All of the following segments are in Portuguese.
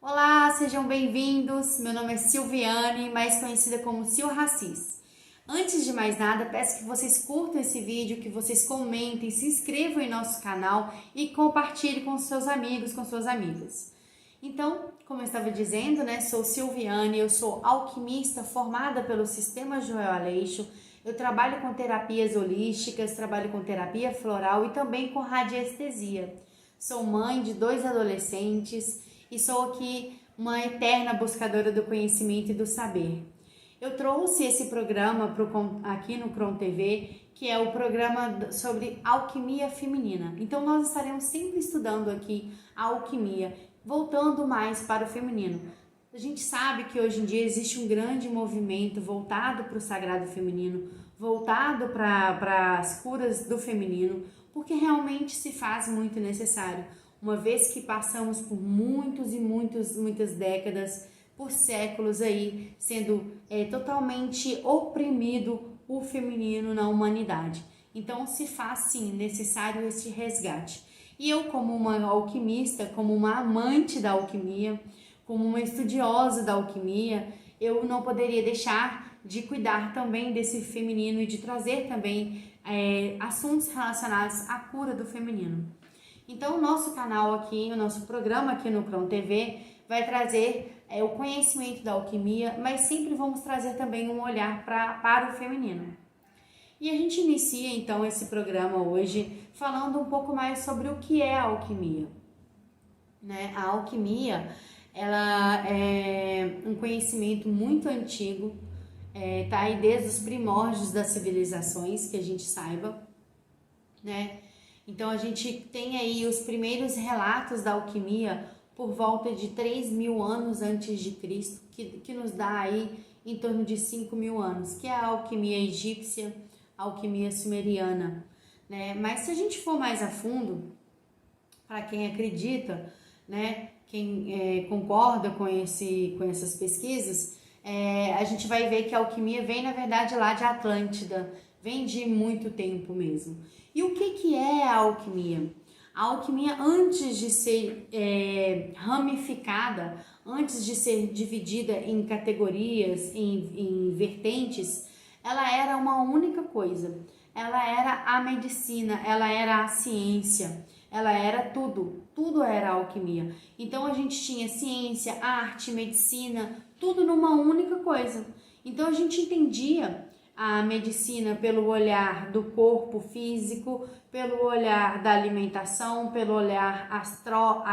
Olá, sejam bem-vindos. Meu nome é Silviane, mais conhecida como Sil Racis. Antes de mais nada, peço que vocês curtam esse vídeo, que vocês comentem, se inscrevam em nosso canal e compartilhem com seus amigos, com suas amigas. Então, como eu estava dizendo, sou Silviane, eu sou alquimista formada pelo Sistema Joel Aleixo. Eu trabalho com terapias holísticas, trabalho com terapia floral e também com radiestesia. Sou mãe de 2 adolescentes e sou aqui uma eterna buscadora do conhecimento e do saber. Eu trouxe esse programa aqui no Cron TV, que é o programa sobre alquimia feminina. Então nós estaremos sempre estudando aqui a alquimia, voltando mais para o feminino. A gente sabe que hoje em dia existe um grande movimento voltado para o sagrado feminino, voltado para as curas do feminino, porque realmente se faz muito necessário. Uma vez que passamos por muitas décadas, por séculos aí, sendo totalmente oprimido o feminino na humanidade. Então se faz sim necessário esse resgate. E eu, como uma alquimista, como uma amante da alquimia, como uma estudiosa da alquimia, eu não poderia deixar de cuidar também desse feminino e de trazer também assuntos relacionados à cura do feminino. Então, o nosso canal aqui, o nosso programa aqui no Cron TV vai trazer o conhecimento da alquimia, mas sempre vamos trazer também um olhar para o feminino. E a gente inicia então esse programa hoje falando um pouco mais sobre o que é a alquimia. A alquimia, ela é um conhecimento muito antigo, tá aí desde os primórdios das civilizações, que a gente saiba, Então a gente tem aí os primeiros relatos da alquimia por volta de 3.000 anos antes de Cristo, que nos dá aí em torno de 5.000 anos, que é a alquimia egípcia, a alquimia sumeriana, Mas se a gente for mais a fundo, para quem acredita, quem concorda com essas pesquisas, a gente vai ver que a alquimia vem, na verdade, lá de Atlântida, vem de muito tempo mesmo. E o que é a alquimia? A alquimia, antes de ser ramificada, antes de ser dividida em categorias, em vertentes, ela era uma única coisa. Ela era a medicina, ela era a ciência, ela era tudo era alquimia. Então a gente tinha ciência, arte, medicina, tudo numa única coisa. Então a gente entendia a medicina pelo olhar do corpo físico, pelo olhar da alimentação, pelo olhar astral,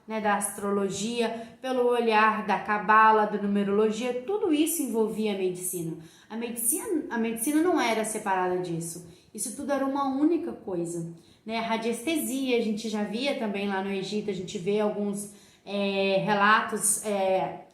da astrologia, pelo olhar da cabala, da numerologia, tudo isso envolvia a medicina. A medicina não era separada disso, isso tudo era uma única coisa. A radiestesia, a gente já via também lá no Egito, a gente vê alguns relatos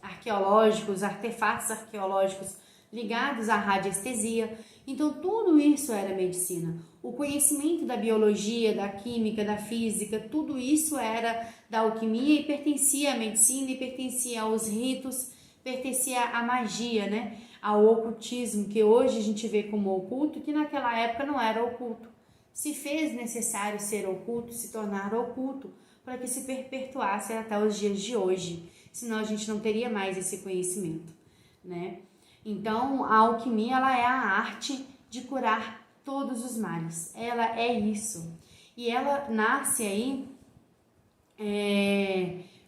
arqueológicos, artefatos arqueológicos ligados à radiestesia. Então tudo isso era medicina. O conhecimento da biologia, da química, da física, tudo isso era da alquimia e pertencia à medicina e pertencia aos ritos, pertencia à magia, ao ocultismo, que hoje a gente vê como oculto, que naquela época não era oculto. Se fez necessário ser oculto, se tornar oculto, para que se perpetuasse até os dias de hoje, senão a gente não teria mais esse conhecimento, Então, a alquimia, ela é a arte de curar todos os males. Ela é isso. E ela nasce aí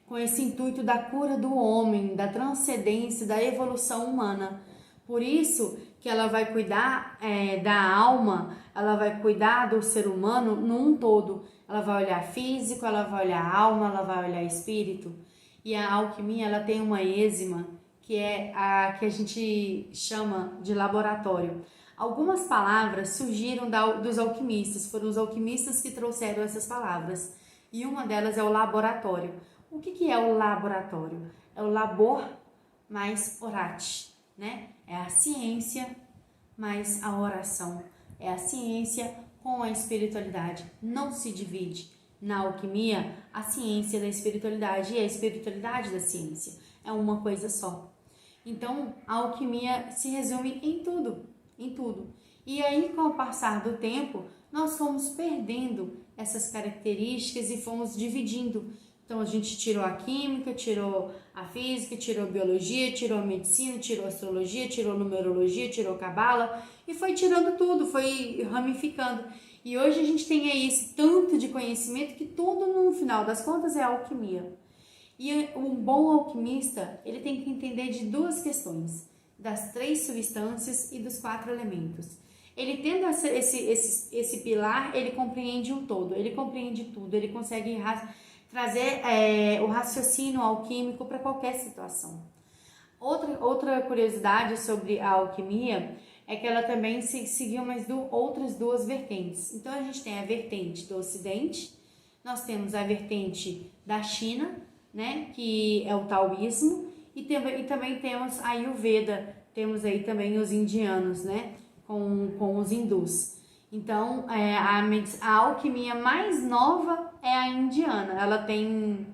com esse intuito da cura do homem, da transcendência, da evolução humana. Por isso que ela vai cuidar da alma, ela vai cuidar do ser humano num todo. Ela vai olhar físico, ela vai olhar alma, ela vai olhar espírito. E a alquimia, ela tem uma êxima, que é a que a gente chama de laboratório. Algumas palavras surgiram dos alquimistas, foram os alquimistas que trouxeram essas palavras. E uma delas é o laboratório. O que é o laboratório? É o labor mais orate, É a ciência mais a oração. É a ciência com a espiritualidade. Não se divide na alquimia a ciência da espiritualidade e a espiritualidade da ciência. É uma coisa só. Então, a alquimia se resume em tudo. E aí, com o passar do tempo, nós fomos perdendo essas características e fomos dividindo Então a gente tirou a química, tirou a física, tirou a biologia, tirou a medicina, tirou a astrologia, tirou a numerologia, tirou a cabala e foi tirando tudo, foi ramificando. E hoje a gente tem aí esse tanto de conhecimento que tudo no final das contas é alquimia. E um bom alquimista, ele tem que entender de duas questões, das 3 substâncias e dos 4 elementos. Ele tendo esse pilar, ele compreende um todo, ele compreende tudo, ele consegue trazer o raciocínio alquímico para qualquer situação. Outra curiosidade sobre a alquimia é que ela também seguiu outras 2 vertentes. Então a gente tem a vertente do Ocidente, nós temos a vertente da China, né, que é o taoísmo, e também temos a Ayurveda, temos aí também os indianos, né, com os hindus. Então a alquimia mais nova é a indiana, ela tem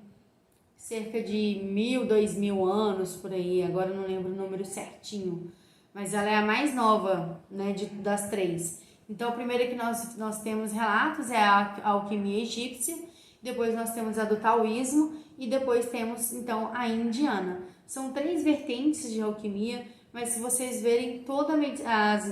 cerca de 1000, 2000 anos por aí, agora eu não lembro o número certinho, mas ela é a mais nova, né, das 3. Então a primeira que nós temos relatos é a alquimia egípcia, depois nós temos a do taoísmo e depois temos então a indiana. São 3 vertentes de alquimia, mas se vocês verem todas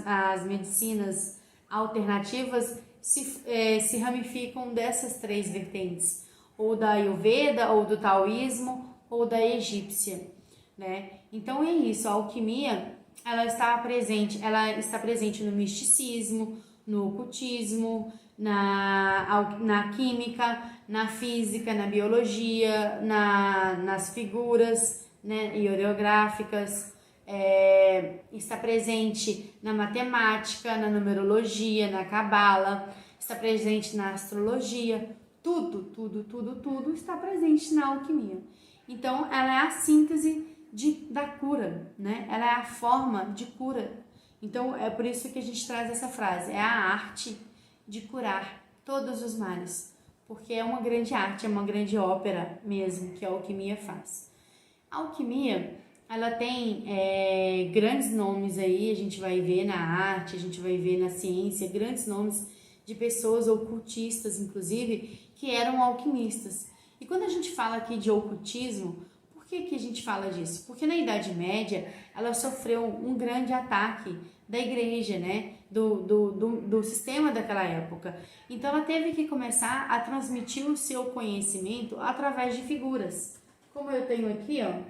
as medicinas alternativas se ramificam dessas 3 vertentes, ou da Ayurveda, ou do taoísmo, ou da egípcia, né? Então é isso, a alquimia ela está presente no misticismo, no ocultismo, na química, na física, na biologia, nas figuras, né, hierográficas, está presente na matemática, na numerologia, na cabala, está presente na astrologia, tudo está presente na alquimia. Então, ela é a síntese da cura, né? Ela é a forma de cura. Então, é por isso que a gente traz essa frase, é a arte de curar todos os males, porque é uma grande arte, é uma grande ópera mesmo que a alquimia faz. A alquimia, ela tem grandes nomes aí, a gente vai ver na arte, a gente vai ver na ciência, grandes nomes de pessoas ocultistas, inclusive, que eram alquimistas. E quando a gente fala aqui de ocultismo, por que a gente fala disso? Porque na Idade Média, ela sofreu um grande ataque da igreja, né? Do sistema daquela época. Então ela teve que começar a transmitir o seu conhecimento através de figuras. Como eu tenho aqui, ó,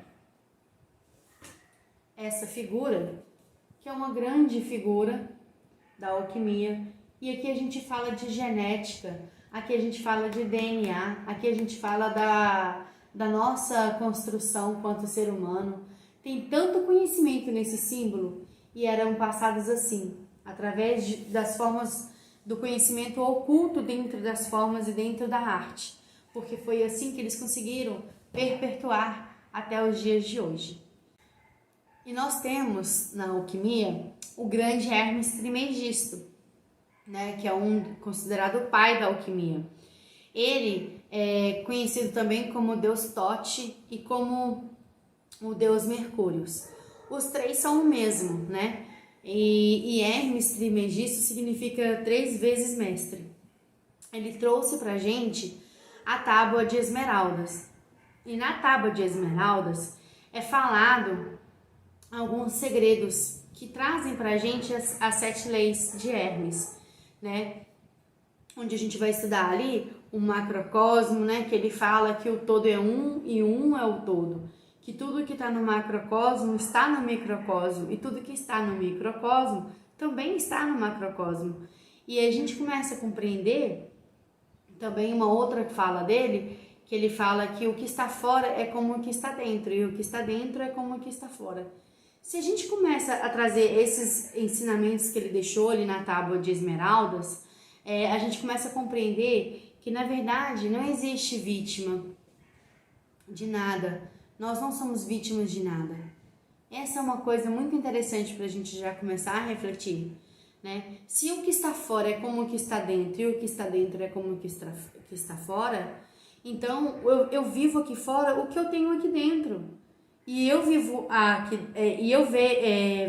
essa figura, que é uma grande figura da alquimia, e aqui a gente fala de genética, aqui a gente fala de DNA, aqui a gente fala da nossa construção quanto ser humano. Tem tanto conhecimento nesse símbolo e eram passados assim, através das formas do conhecimento oculto dentro das formas e dentro da arte, porque foi assim que eles conseguiram perpetuar até os dias de hoje. E nós temos na alquimia o grande Hermes Trismegisto, né, que é considerado o pai da alquimia. Ele é conhecido também como o deus Tote e como o deus Mercúrio. Os 3 são o mesmo, né? E Hermes Trismegisto significa 3 vezes mestre. Ele trouxe pra gente a tábua de esmeraldas. E na tábua de esmeraldas é falado alguns segredos que trazem pra gente as 7 leis de Hermes, né? Onde a gente vai estudar ali o macrocosmo, né? Que ele fala que o todo é um e um é o todo. Que tudo que está no macrocosmo está no microcosmo e tudo que está no microcosmo também está no macrocosmo. E a gente começa a compreender também uma outra fala dele, que ele fala que o que está fora é como o que está dentro e o que está dentro é como o que está fora. Se a gente começa a trazer esses ensinamentos que ele deixou ali na tábua de esmeraldas, a gente começa a compreender que na verdade não existe vítima de nada. Nós não somos vítimas de nada. Essa é uma coisa muito interessante para a gente já começar a refletir, né? Se o que está fora é como o que está dentro e o que está dentro é como o que está fora, então eu vivo aqui fora o que eu tenho aqui dentro. E eu vivo aqui,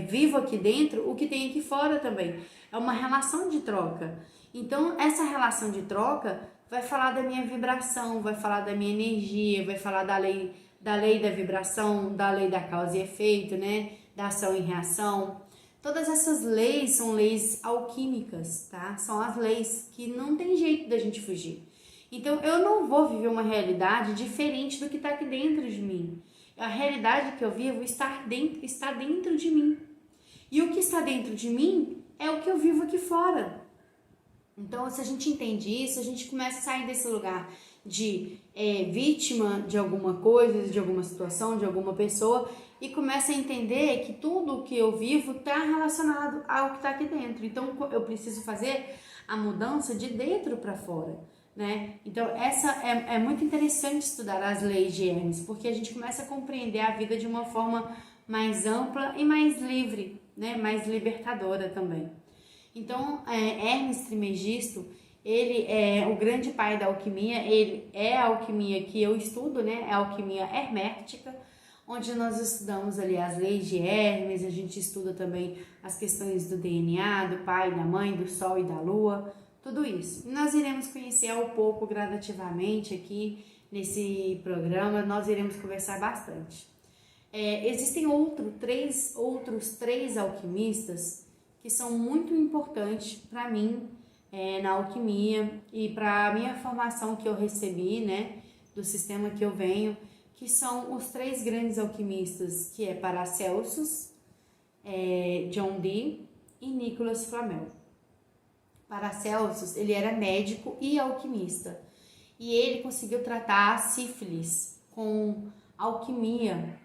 vivo aqui dentro o que tem aqui fora também. É uma relação de troca. Então, essa relação de troca vai falar da minha vibração, vai falar da minha energia, vai falar da lei da vibração, da lei da causa e efeito, né? Da ação e reação. Todas essas leis são leis alquímicas, tá? São as leis que não tem jeito da gente fugir. Então, eu não vou viver uma realidade diferente do que está aqui dentro de mim. A realidade que eu vivo está dentro de mim. E o que está dentro de mim é o que eu vivo aqui fora. Então, se a gente entende isso, a gente começa a sair desse lugar de vítima de alguma coisa, de alguma situação, de alguma pessoa, e começa a entender que tudo o que eu vivo está relacionado ao que está aqui dentro. Então, eu preciso fazer a mudança de dentro para fora, né? Então, essa é muito interessante estudar as leis de Hermes, porque a gente começa a compreender a vida de uma forma mais ampla e mais livre, né? Mais libertadora também. Então, Hermes Trismegisto, ele é o grande pai da alquimia, ele é a alquimia que eu estudo, né? É a alquimia hermética, onde nós estudamos ali as leis de Hermes, a gente estuda também as questões do DNA, do pai, da mãe, do sol e da lua, tudo isso. E nós iremos conhecer ao pouco, gradativamente aqui nesse programa, nós iremos conversar bastante. Existem outros três alquimistas que são muito importantes para mim na alquimia e para a minha formação que eu recebi, né, do sistema que eu venho, que são os três grandes alquimistas, que é Paracelsus, John Dee e Nicolas Flamel. Paracelsus, ele era médico e alquimista, e ele conseguiu tratar a sífilis com alquimia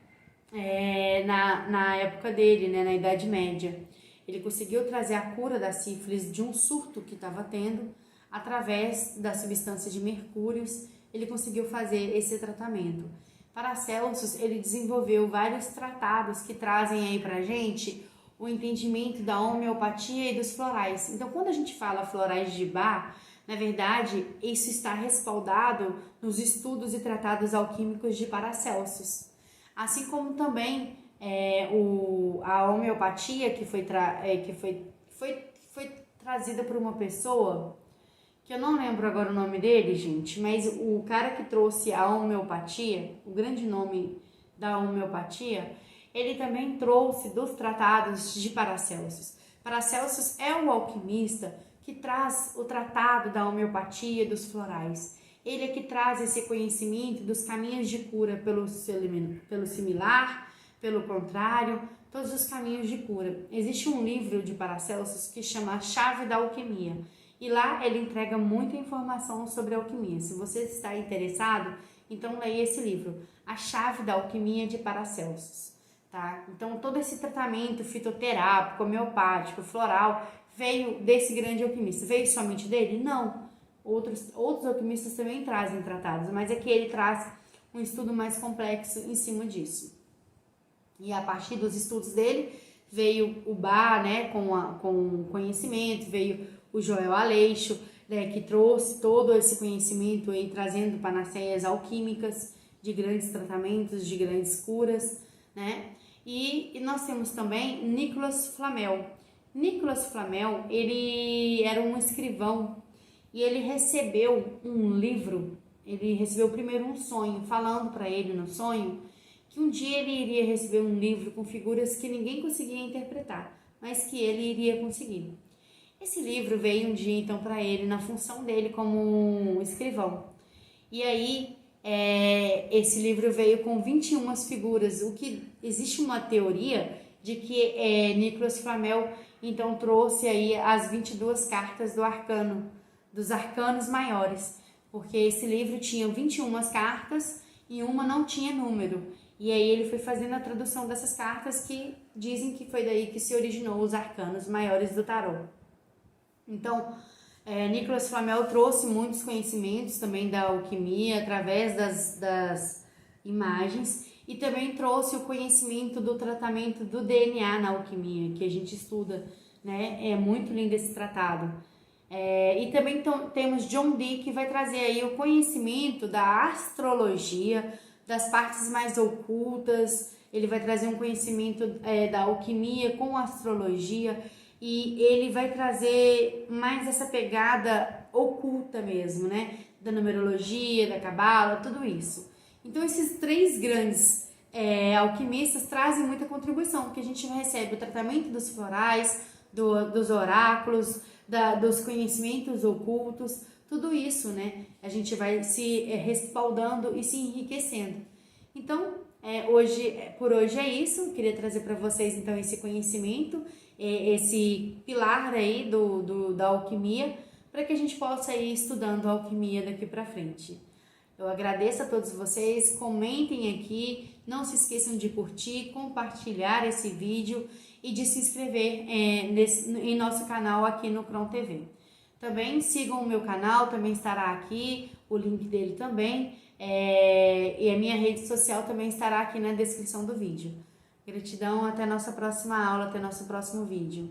na época dele, né, na Idade Média. Ele conseguiu trazer a cura da sífilis de um surto que estava tendo através da substância de mercúrios. Ele conseguiu fazer esse tratamento. Paracelsus, ele desenvolveu vários tratados que trazem aí pra gente o entendimento da homeopatia e dos florais. Então, quando a gente fala florais de Bach, na verdade, isso está respaldado nos estudos e tratados alquímicos de Paracelsus. Assim como também a homeopatia que foi trazida por uma pessoa, que eu não lembro agora o nome dele, gente, mas o cara que trouxe a homeopatia, o grande nome da homeopatia, ele também trouxe dos tratados de Paracelsus. Paracelsus é o alquimista que traz o tratado da homeopatia e dos florais. Ele é que traz esse conhecimento dos caminhos de cura pelo similar, pelo contrário, todos os caminhos de cura. Existe um livro de Paracelsus que chama A Chave da Alquimia, e lá ele entrega muita informação sobre a alquimia. Se você está interessado, então leia esse livro, A Chave da Alquimia de Paracelsus, tá? Então todo esse tratamento fitoterápico, homeopático, floral, veio desse grande alquimista. Veio somente dele? Não. Outros alquimistas também trazem tratados, mas é que ele traz um estudo mais complexo em cima disso. E a partir dos estudos dele, veio o Bach, né, com conhecimento, veio o Joel Aleixo, né, que trouxe todo esse conhecimento aí, trazendo panaceias alquímicas de grandes tratamentos, de grandes curas, né? E nós temos também Nicolas Flamel. Nicolas Flamel, ele era um escrivão e ele recebeu um livro, ele recebeu primeiro um sonho, falando para ele no sonho que um dia ele iria receber um livro com figuras que ninguém conseguia interpretar, mas que ele iria conseguir. Esse livro veio um dia então para ele na função dele como um escrivão. E aí esse livro veio com 21 figuras, o que existe uma teoria de que Nicolas Flamel então trouxe aí as 22 cartas do arcano, dos arcanos maiores, porque esse livro tinha 21 cartas e uma não tinha número. E aí ele foi fazendo a tradução dessas cartas, que dizem que foi daí que se originou os arcanos maiores do tarô. Então, Nicolas Flamel trouxe muitos conhecimentos também da alquimia através das imagens, e também trouxe o conhecimento do tratamento do DNA na alquimia, que a gente estuda, né? É muito lindo esse tratado. E também temos John Dee, que vai trazer aí o conhecimento da astrologia, das partes mais ocultas. Ele vai trazer um conhecimento da alquimia com astrologia, e ele vai trazer mais essa pegada oculta mesmo, né? da numerologia, da cabala, tudo isso. Então esses três grandes alquimistas trazem muita contribuição, porque a gente recebe o tratamento dos florais, dos oráculos, dos conhecimentos ocultos, tudo isso, né? A gente vai se respaldando e se enriquecendo. Então, por hoje é isso. Queria trazer para vocês então esse conhecimento, esse pilar aí da alquimia, para que a gente possa ir estudando a alquimia daqui para frente. Eu agradeço a todos vocês, comentem aqui, não se esqueçam de curtir, compartilhar esse vídeo e de se inscrever em nosso canal aqui no Cron TV. Também sigam o meu canal, também estará aqui, o link dele também, e a minha rede social também estará aqui na descrição do vídeo. Gratidão, até a nossa próxima aula, até nosso próximo vídeo.